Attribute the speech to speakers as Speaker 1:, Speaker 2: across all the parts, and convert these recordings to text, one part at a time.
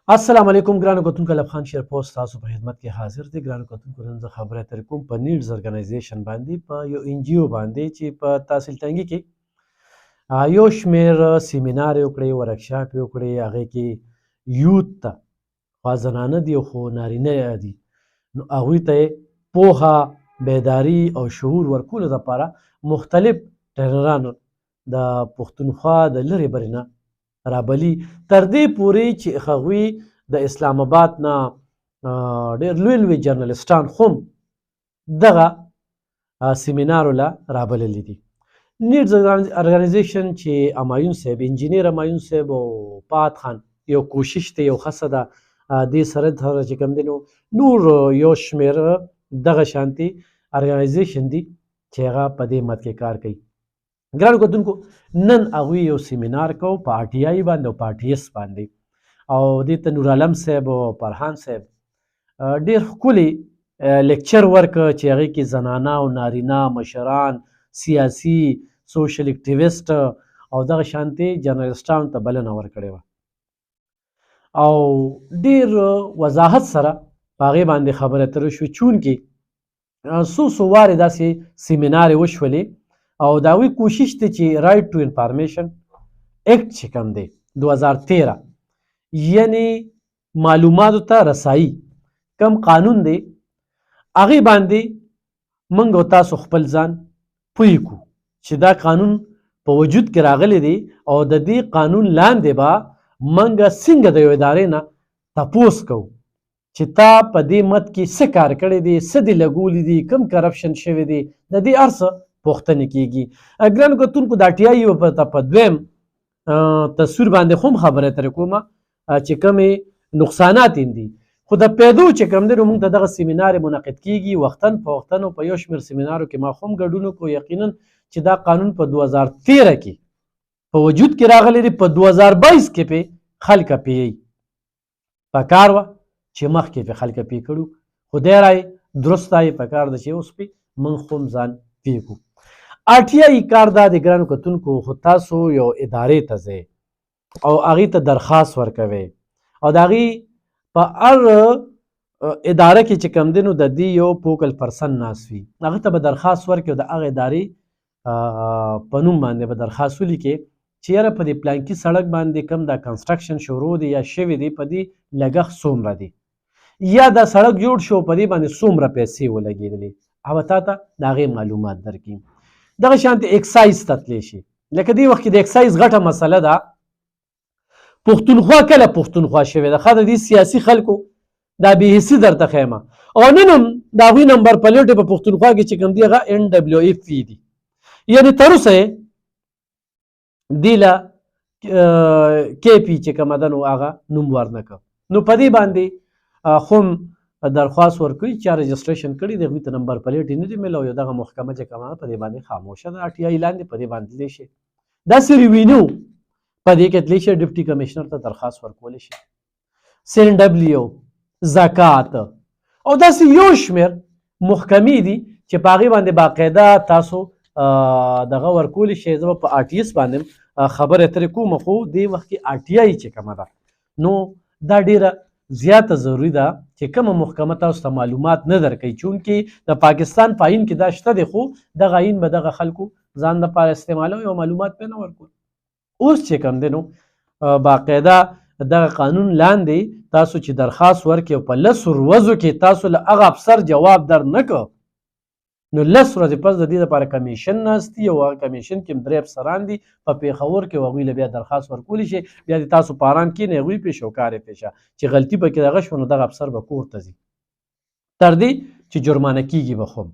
Speaker 1: السلام علیکم ګرانو کتونکو لب خان شیر پوسټ تاسو په خدمت کې حاضر دی. ګرانو کتونکو نن زه خبرې اترې کوم په نیډز ارګنایزیشن باندې، په یو ان جی او باندې چې په تحصیل تنګي کې یو شمېر سیمینار یې وکړی، ورکشاپ یې وکړی. هغې کې یوت ته خوا زنانه دي خو نارینه دي، نو هغوی ته یې پوهه، بیداري او شعور ورکولو دپاره مختلف ټرینران د پښتونخوا د لرې برې نه رابلي، تر دې پورې چې هغوی د اسلام آباد نه ډېر لوی لوی جرنلسټان هم دغه سیمینارو له رابللي دي. نیډز ارګنایزیشن چې همایون صاحب، انجینیر همایون صاحب او فهد خان یو کوشش دی، یو هڅه ده. دې سره چې کوم دی نو نور یو شمېر دغه شانتي ارګنایزیشن دي چې هغه په دې مد کې کار کوي. ګرانو کتونکو نن هغوی یو سیمینار کو په آر ټي آی باندې او په آر ټي ایس باندې، او دې ته نور عالم صاحب او فرحان صاحب ډېر ښکلي لیکچر ورکړه چې هغې کې زنانه او نارینه مشران، سیاسي، سوشل اکټیویسټ او دغه شانتي جرنلسټانو ته بلنه ورکړې وه او ډېر وضاحت سره په هغې باندې خبرې اترې شوې، چونکې څو وارې داسې سیمینارې وشولې او د هغوی کوشش دی چې رایټ ټو انفارمیشن ایکټ چې کوم دی 2013 یعنې معلوماتو ته رسایي کم قانون دی، هغې باندې موږ او تاسو خپل ځان پوه کړو چې دا قانون په وجود کې راغلی دی او د دې قانون لاندې به موږ څنګه د یو ادارې نه تپوس کوو چې تا په دې مد کې څه کار کړی دی، څه دې لګولی دي، کوم کرپشن شوی دی، د دې هر څه پوښتنې کېږي. ګرانو کتونکو د اټیا یو په دویم تصویر باندې هم خبرې اترې کومه چې کومې نقصانات یې دي، خو د پیدو چې کوم دی نو موږ ته دغه سیمینار منعقد کېږي وختن په وختن، او په یو شمېر سیمینارو کې ما هم ګډون وکړو. یقینا چې دا قانون په 2013 کې په وجود کې راغلی دی، په 2022 کې پې خلکه پیي پکار وه چې مخکې پې خلکه پی کړو، خو دی رایې درست رایې پکار ده چې اوس پې موږ هم ځان پی کړو. آر ټي آی کار دا د ګرانو کتونکو، خو تاسو یو ادارې ته ځئ او هغې ته درخواست ورکوئ او د هغې په هر اداره کې چې کوم دی نو د دې یو فوکل پرسن ناست وي، هغه ته به درخواست ورکړي او د هغې ادارې په نوم باندې به درخواست ولیکې چې یاره په دې پلانکي سړک باندې کوم دا کنسټرکشن شروع دی یا شوی دی، په دې لګښت څومره دی، یا دا سړک جوړ شو په دې باندې څومره پیسې ولګېدلې، هغه تا ته د هغې معلومات درکړي. دغه شانتې اکسایز ته تللی شي، لکه دې وخت کې د اکسایز غټه مسله ده. پښتونخوا کله پښتونخوا شوې ده، ښه د دې سیاسي خلکو دا بې حسي درته ښیم، او نن هم د هغوی نمبر پلیټې په پښتونخوا کې چې کوم دي هغه ان ډبلیو اف پي دي، یعنې تر اوسه یې دې له کې پي چې کومه ده نو هغه نوم ورنه کړ. نو په دې باندې هم درخواست ورکوي چې رجسټریشن کړي د هغوی ته نمبر پلیټ یې نه دي میله، یو دغه محکمه چې کومه په دې باندې خاموشه ده، آر ټي آی لاندې په دې باندې تللی شي. داسې ریوینیو په دې کې تللی شي، ډپټي کمشنر ته درخواست ورکولی شي، سین ډبلیو، زکات او داسې یو شمېر محکمې دي چې په هغې باندې باقاعده تاسو دغه ورکولی شئ. زه به په آر ټي ایس باندې خبرې اترې کوم، خو دې وخت کې آر ټي آی چې کومه ده نو دا ډېره زیاته ضروري ده چې کومه محکمه تاسو ته معلومات نه درکوي، چونکې د پاکستان په آیین کې دا شته دی، خو دغه آیین به دغه خلکو ځان لپاره استعمالوي او معلومات پرې نه ورکوي. اوس چې کوم دی نو باقاعده دغه قانون لاندې تاسو چې درخواست ورکړئ او په 10 ورځو کې تاسو له هغه افسر جواب در نه کړ، نو 10 ورځې پس د دې لپاره کمیشن ناست دي او هغه کمیشن کې 3 افسران دي په پېښور کې، او هغوی له بیا درخواست ورکولی شي، بیا د تاسو په ارام کښېنئ، هغوی پې شوکارې پېشه چې غلطي پکې دغه شوه نو دغه افسر به کور ته ځي تر دې چې جرمانه کېږي به هم.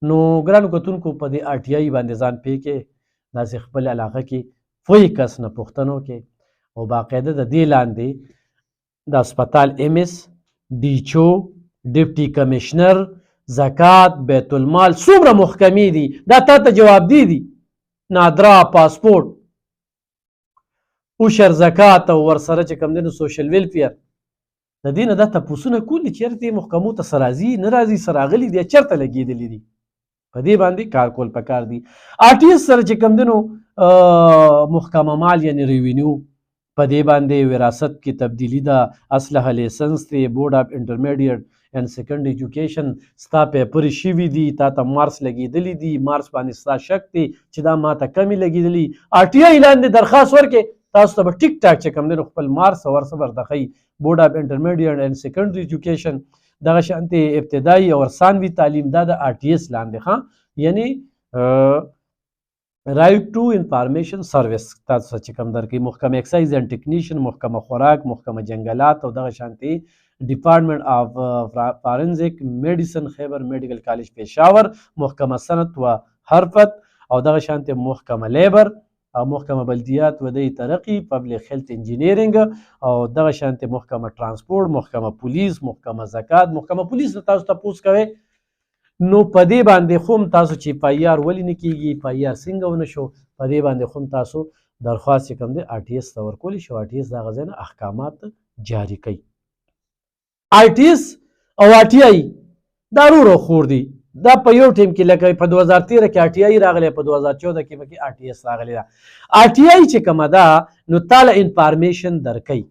Speaker 1: نو ګرانو کتونکو په دې آر ټي آی باندې ځان پوه کړئ، داسې خپل علاقه کې پوهې کس نه پوښتنه وکړئ او باقاعده د دې لاندې د اسپتال ایم ایس، ډیچو، ډپټي کمشنر، زکات، بیت المال، څومره محکمې دي دا تا ته جواب دی نادرا، پاسپورټ، اوشر زکات او ورسره چې کوم دی نو سوشل ویلفیر، د دې نه دا تپوسونه کول چې چېرته یې محکمو ته څه راځي نه راځي، څه راغلي دي چېرته لګېدلي دي، په دې باندې کار کول پکار دي. آر ټي ایس سره چې کوم دی نو محکمه مال یعنې ریوینیو په دې باندې وراثت کې تبدیلی ده، اسلحه لیسنس دی، بورډ اف انټرمیډیټ اینڈ سیکنډ ایجوکیشن، ستا پیپر شوي دي، تا ته مارکس لګېدلی دي، مارکس باندې ستا شک دی چې دا ماته کمې لګېدلي، RTI لاندې درخواست ورکړې، تاسو ته به ټیک ټاک چې کوم دی نو خپل مارکس او ورڅه ورته ښیي. بورډ اف انټرمیډیټ اینډ سیکنډ ایجوکیشن دغه شانتې ابتدایي او ثانوي تعلیم دا د RTS لاندې ښه، یعنی رایټ ټو انفارمیشن سروس تاسو چې کوم درکوي، محکمه اکسایز اینډ ټیکنیشن، محکمه خوراک، محکمه جنګلات او دغه شانتې ډپارټمنټ اف فارنزیک میډیسن خیبر میډیکل کالج پېښور، محکمه صنعت و حرفت او دغه شانتې محکمه لیبر او محکمه بلدیات ودی ترقی، پبلک هیلث انجینیرینګ او دغه شانتې محکمه ترانسپورټ، محکمه پولیس، محکمه زکات. محکمه پولیس نه تاسو تپوس کوئ نو په دې باندې خو هم تاسو چې FIR ولې نه کېږي، FIR څنګه ونه شو، په دې باندې خو هم تاسو درخواست چې کوم دی RTS ته ورکولی شو. RTS د هغه ځای نه احکامات جاري کوي. RTS او RTI دا ورور او خور دي، دا په یو ټیم کې لکه په 2013 کې RTI راغلی، په 2014 کې پکې RTS راغلی ده. RTI چې کومه ده نو تاله انفارمیشن درکوي،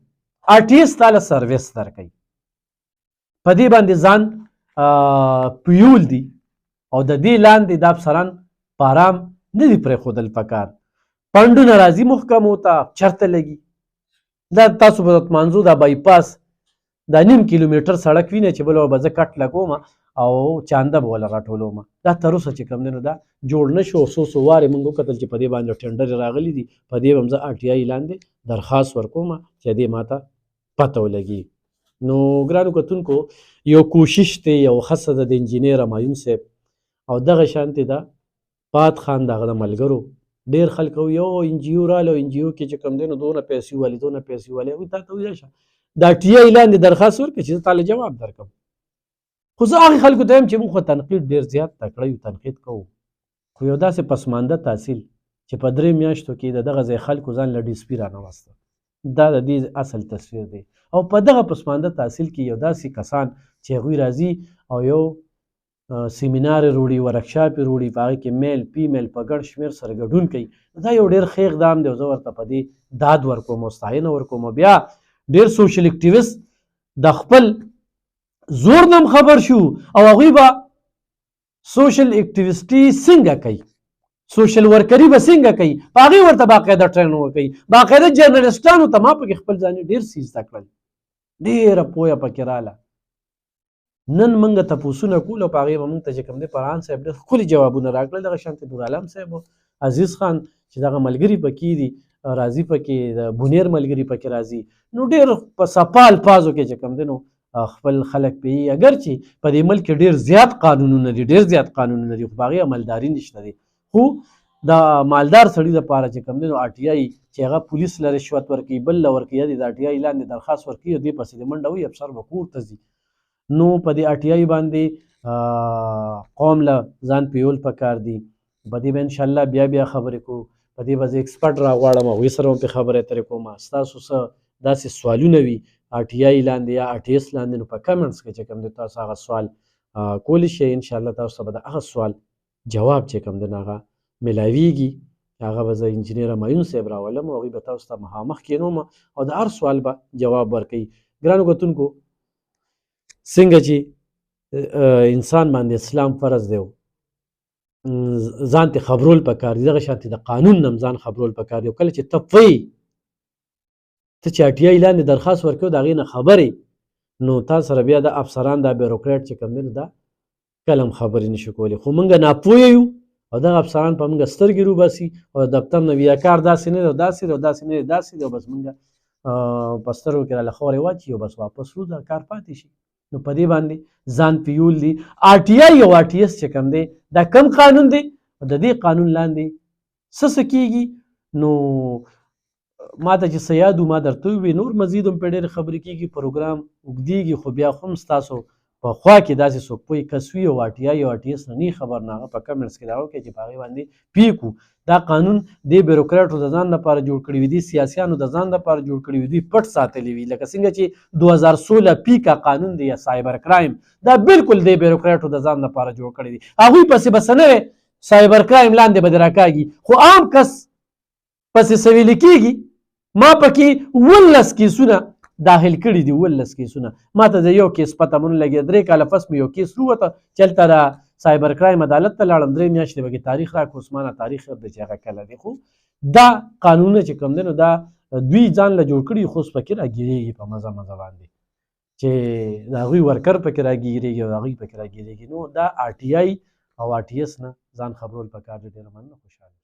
Speaker 1: RTS تاله سروس درکوي. په دې باندې ځان پیول دي او د دې لاندې دا افسران په ارام نه دي پرېښودل پکار. پنډونه راځي محکمو ته چرته لګي، دا تاسو به مانځو دا بایپاس دا 9 کیلومیټر سړک وینئ چې بله به زه کټ لګوم او چانده به وله راټولوم، دا تر اوسه چې کوم دی نو دا جوړ نه شو. څو وارې موږ وکتل چې په دې باندې ټنډرې راغلي دي، په دې به هم زه RTI لاندې درخواست ورکوم چې دې ماته پته ولګي. نو ګرانو کتونکو یو کوشش دی، یو هڅه ده د انجینیر همایون صاحب او دغه شانتې ده پات خان دغه د ملګرو. ډېر خلک یو NGO راله، NGO کې چې کوم دی نو دونه پیسې والي دونه پیسې والي، هغوی تا ته وایي شه د RTI لاندې درخواست ورکړه چې زه تاله جواب درکړم. خو زه هغې خلکو ته وایم چې موږ خو تنقید ډېر زیات تکړه یو، تنقید کوو، خو یو داسې پسمانده تحصیل چې په 3 میاشتو کې د دغه ځای خلکو ځان له DSP رانوسته، دا د دې اصل تصویر دی. او په دغه پسمانده تحصیل کې یو داسې کسان چې هغوی راځي او یو سیمینار یې وروړي، ورکشاپ یې وروړي، په هغې کې میل فیمیل په ګډ شمېر سره ګډون کوي، دا یو ډېر ښه اقدام دی او زه ورته په دې داد ورکوم او ستاینه ورکوم. او بیا ډېر سوشل اکټیویست د خپل زور نه هم خبر شو او هغوی به سوشل اکټیویسټي څنګه کوي، سوشل ورکري به څنګه کوي، په هغې ورته باقاعده ټرین وکوي. باقاعده جرنلسټانو ته ما پکې خپل ځاني ډېر څه زده کړل، ډېره پویه پکې راله. نن موږ تپوسونه کول او په هغې به موږ ته چې کوم دی فرحان صاحب ډېر ښکلي جوابونه راکړل. دغه شانتې نورعالم صاحب، عزیز خان چې دغه ملګري پکې دي راځي، پکې د بونیر ملګري پکې راځي، نو ډېر په صفا الفاظو کې چې کوم دی نو خپل خلک پوهېږي. اګر چې په دې ملک کې ډېر زیات قانونونه دي، ډېر زیات قانونونه دي، خو په هغې عملداري نشته دی. خو د مالدار سړي دپاره چې کوم دی نو RTI چې هغه پولیس له رشوت ورکوي، بل له ورکوي، یا د RTI لاندې درخواست ورکوي او دې پسې د منډه وي، افسر به کور ته ځي. نو په دې RTI باندې قوم له ځان پیول پکار دي. په دې به انشاءالله بیا خبرې کوو، په دې به زه ایکسپرټ راغواړم، هغوی سره هم پرې خبرې اترې کوم. ستاسو څه داسې سوالونه وي RTI لاندې یا RTS لاندې، نو په کمنټس کې چې کوم دی تاسو هغه سوال کولی شئ. انشاءالله تاسو ته به د هغه سوال جواب چې کوم دی نو هغه میلاویږي. هغه به زه انجینیر همایون صاحب راولم او هغوی به تاسو ته مخامخ کښېنوم او د هر سوال به جواب ورکوي. ګرانو کتونکو څنګه چې انسان باندې اسلام فرض دی، ځان ته خبرول پکار دي، دغه شانتې د قانون نه هم ځان خبرول پکار دي. او کله چې ته پوهې ته چې RTI لاندې درخواست ورکوې د هغې نه خبرې، نو تا سره بیا د افسران دا بیروکریټ چې کوم دی نو دا کله هم خبرې نشو کولی. خو موږ ناپوهه یو او دغه افسران په موږ سترګې روباسي او د دفتر نه وي کار داسې نه دی او داسې دی او داسې نه دی داسې دی، او بس موږ په سترګو کې راله خاورې واچي او بس واپس وځو، دا کار پاتې شي. نو په دې باندې ځان پیول دي. RTI او RTS چې کوم دی دا کم قانون دی، د دې قانون لاندې څه کېږي نو ما ته چې څه یاد و ما درته وویې. نور مزید هم پرې ډېرې خبرې کېږي، پروګرام اوږدېږي، خو بیا خو هم ستاسو په خوا کې داسې څوک پوه کس وي او RTI او RTS نه نه خبر، نه هغه په کمنټس کې دا وکړئ چې په هغې باندې پوه کړو. دا قانون دې بیروکراټو د ځان لپاره جوړ کړي وي، دې سیاسیانو د ځان لپاره جوړ کړي وي، دوی پټ ساتلي وي. لکه څنګه چې 2016 پیکا قانون دی یا سایبر کرایم، دا بالکل دې بیروکراټو د ځان لپاره جوړ کړي دي. هغوی پسې به څه نه وی سایبر کرایم لاندې به دې راکاږي، خو عام کس پسې څه ویلې کېږي ما پکې 19 کیسونه داخل کړي دي 19 کیسونه ما ته د یو کیس پته مون لګي 3 کاله پس مې یو کیس وروته چلته د سایبر کرایم عدالت ته لاړم 3 میاشتې بګي تاریخ را کوسمانه تاریخ د چې هغه کله دی خو دا قانونونه چې کوم دی نو دا دوی ځان له جوړ کړي خو سپکې راګیریږي په مزه مزه باندې چې د هغوی ورکر پکې راګیریږي او هغوی پکې راګیریږي نو دا RTI او RTS نه ځان خبرول پکار دی ډېره مننه خوشحاله